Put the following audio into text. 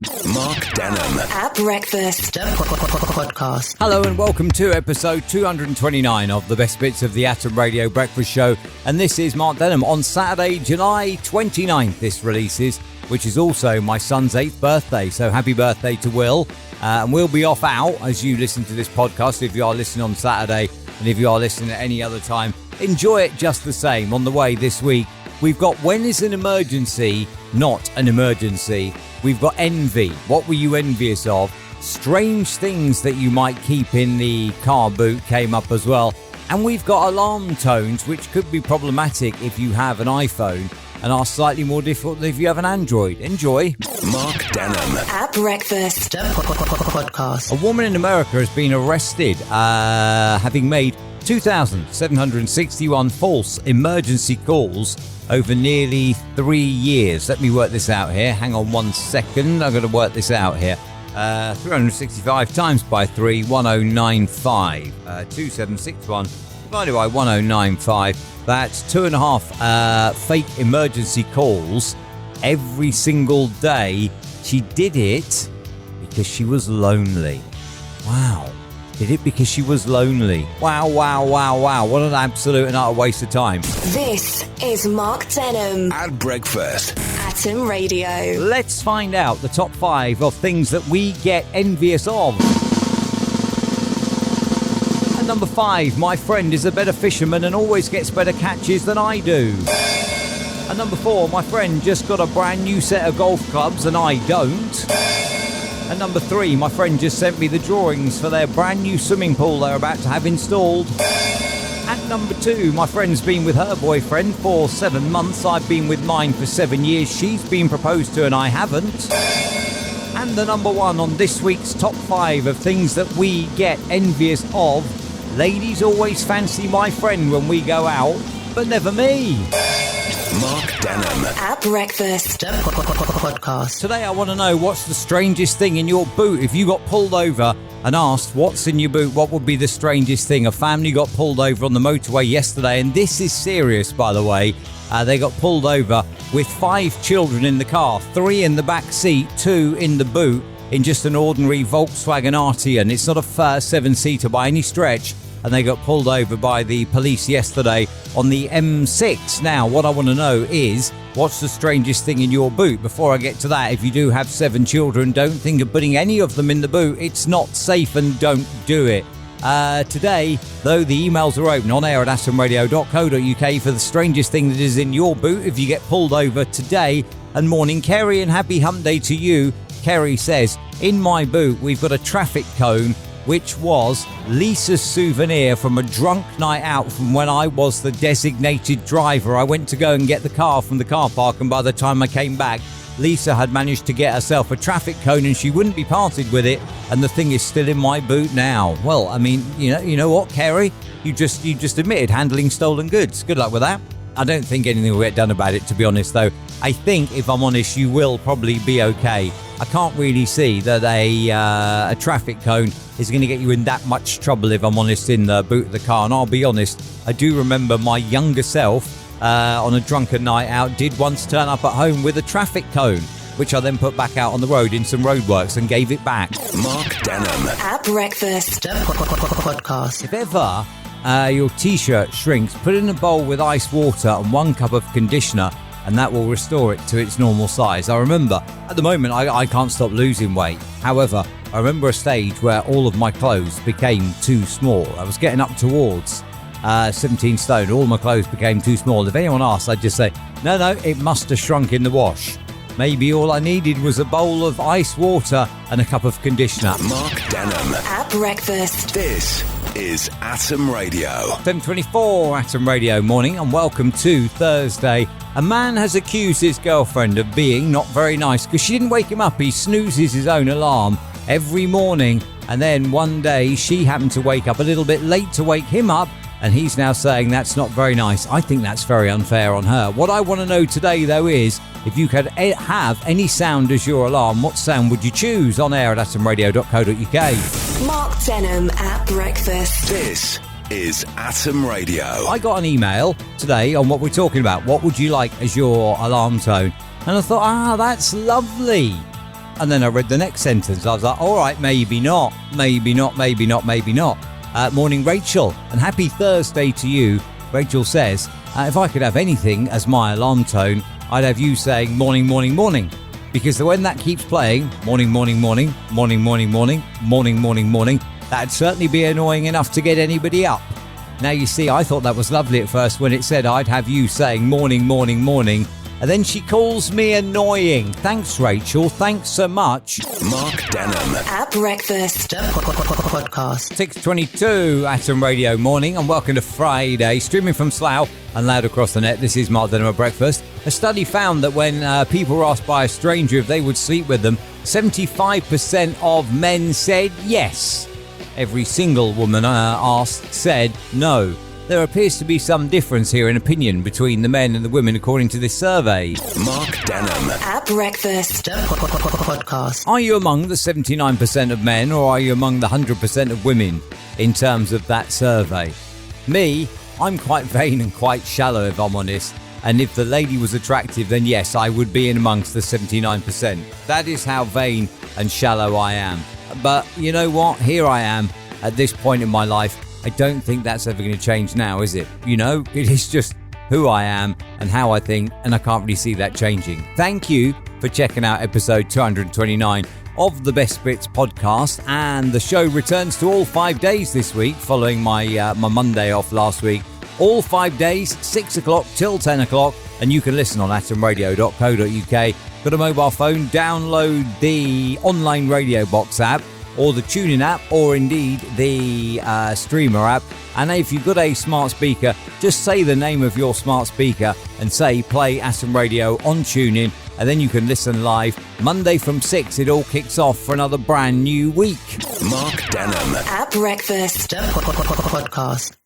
Mark Denholm at breakfast podcast. Hello and welcome to episode 229 of the best bits of the Atom Radio Breakfast Show. And this is Mark Denholm on Saturday, July 29th. This releases, which is also my son's 8th birthday. So happy birthday to Will. And we'll be off out as you listen to this podcast. If you are listening on Saturday and if you are listening at any other time, enjoy it just the same. On the way this week, we've got When is an Emergency Not an Emergency? We've got Envy. What were you envious of? Strange things that you might keep in the car boot came up as well. And we've got alarm tones, which could be problematic if you have an iPhone and are slightly more difficult if you have an Android. Enjoy. Mark Denholm at breakfast podcast. A woman in America has been arrested having made 2,761 false emergency calls over nearly 3 years. Let me work this out here. Hang on 1 second. I've got to work this out here. 365 times by 3, 1095. 2761 divided by 1095. That's 2.5 fake emergency calls every single day. She did it because she was lonely. Wow. Did it because she was lonely. Wow. What an absolute and utter waste of time. This is Mark Denholm at breakfast. Atom Radio. Let's find out the top 5 of things that we get envious of. At number 5, my friend is a better fisherman and always gets better catches than I do. At number 4, my friend just got a brand new set of golf clubs and I don't. At number 3, my friend just sent me the drawings for their brand new swimming pool they're about to have installed. At number 2, my friend's been with her boyfriend for 7 months. I've been with mine for 7 years. She's been proposed to and I haven't. And the number 1 on this week's top 5 of things that we get envious of. Ladies always fancy my friend when we go out, but never me. Mark Denholm at breakfast podcast. Today I want to know, what's the strangest thing in your boot? If you got pulled over and asked what's in your boot, what would be the strangest thing? A family got pulled over on the motorway yesterday, and this is serious, by the way. They got pulled over with 5 children in the car, 3 in the back seat, 2 in the boot, in just an ordinary Volkswagen Arteon. It's not a 7-seater by any stretch. And they got pulled over by the police yesterday on the M6. Now, what I want to know is, what's the strangest thing in your boot? Before I get to that, if you do have 7 children, don't think of putting any of them in the boot. It's not safe and don't do it. Today, though, the emails are open on air at atomradio.co.uk for the strangest thing that is in your boot if you get pulled over today. And morning, Kerry, and happy hump day to you. Kerry says, in my boot, we've got a traffic cone, which was Lisa's souvenir from a drunk night out from when I was the designated driver. I went to go and get the car from the car park, and by the time I came back, Lisa had managed to get herself a traffic cone and she wouldn't be parted with it, and the thing is still in my boot now. Well, I mean, you know what, Kerry? You just admitted handling stolen goods. Good luck with that. I don't think anything will get done about it, to be honest, though. I think, if I'm honest, you will probably be okay. I can't really see that a traffic cone is going to get you in that much trouble, if I'm honest, in the boot of the car. And I'll be honest, I do remember my younger self on a drunken night out did once turn up at home with a traffic cone, which I then put back out on the road in some roadworks and gave it back. Mark Denholm at breakfast podcast. If ever your t-shirt shrinks, put it in a bowl with ice water and 1 cup of conditioner, and that will restore it to its normal size. I remember, at the moment, I can't stop losing weight. However, I remember a stage where all of my clothes became too small. I was getting up towards 17 stone. All my clothes became too small. If anyone asked, I'd just say, no, it must have shrunk in the wash. Maybe all I needed was a bowl of ice water and a cup of conditioner. Mark Denholm at breakfast. This is Atom Radio. 7:24 Atom Radio morning, and welcome to Thursday. A man has accused his girlfriend of being not very nice because she didn't wake him up. He snoozes his own alarm every morning, and then one day she happened to wake up a little bit late to wake him up, and he's now saying that's not very nice. I think that's very unfair on her. What I want to know today, though, is if you could have any sound as your alarm, what sound would you choose? On air at atomradio.co.uk. Mark Denholm at breakfast. This is Atom Radio. I got an email today on what we're talking about. What would you like as your alarm tone? And I thought, that's lovely. And then I read the next sentence. I was like, all right, maybe not. Morning, Rachel, and happy Thursday to you. Rachel says, if I could have anything as my alarm tone, I'd have you saying morning, morning, morning. Because when that keeps playing, morning, morning, morning, morning, morning, morning, morning, morning, morning, that'd certainly be annoying enough to get anybody up. Now, you see, I thought that was lovely at first when it said I'd have you saying morning, morning, morning. And then she calls me annoying. Thanks, Rachel. Thanks so much. Mark Denham. At breakfast. Podcast. 6:22 Atom Radio morning, and welcome to Friday. Streaming from Slough and loud across the net, this is Mark Denham at breakfast. A study found that when people were asked by a stranger if they would sleep with them, 75% of men said yes. Every single woman asked said no. There appears to be some difference here in opinion between the men and the women according to this survey. Mark Denham. At breakfast. Podcast. Are you among the 79% of men, or are you among the 100% of women in terms of that survey? Me, I'm quite vain and quite shallow, if I'm honest. And if the lady was attractive, then yes, I would be in amongst the 79%. That is how vain and shallow I am. But you know what? Here I am at this point in my life. I don't think that's ever going to change now, is it? You know, it is just who I am and how I think, and I can't really see that changing. Thank you for checking out episode 229 of the Best Bits podcast, and the show returns to all 5 days this week following my Monday off last week. All 5 days, 6 o'clock till 10 o'clock, and you can listen on atomradio.co.uk. Got a mobile phone, download the online Radio Box app, or the TuneIn app, or indeed the Streamer app. And if you've got a smart speaker, just say the name of your smart speaker and say play Atom Radio on TuneIn, and then you can listen live. Monday from 6, it all kicks off for another brand new week. Mark Denham. At breakfast. Podcast.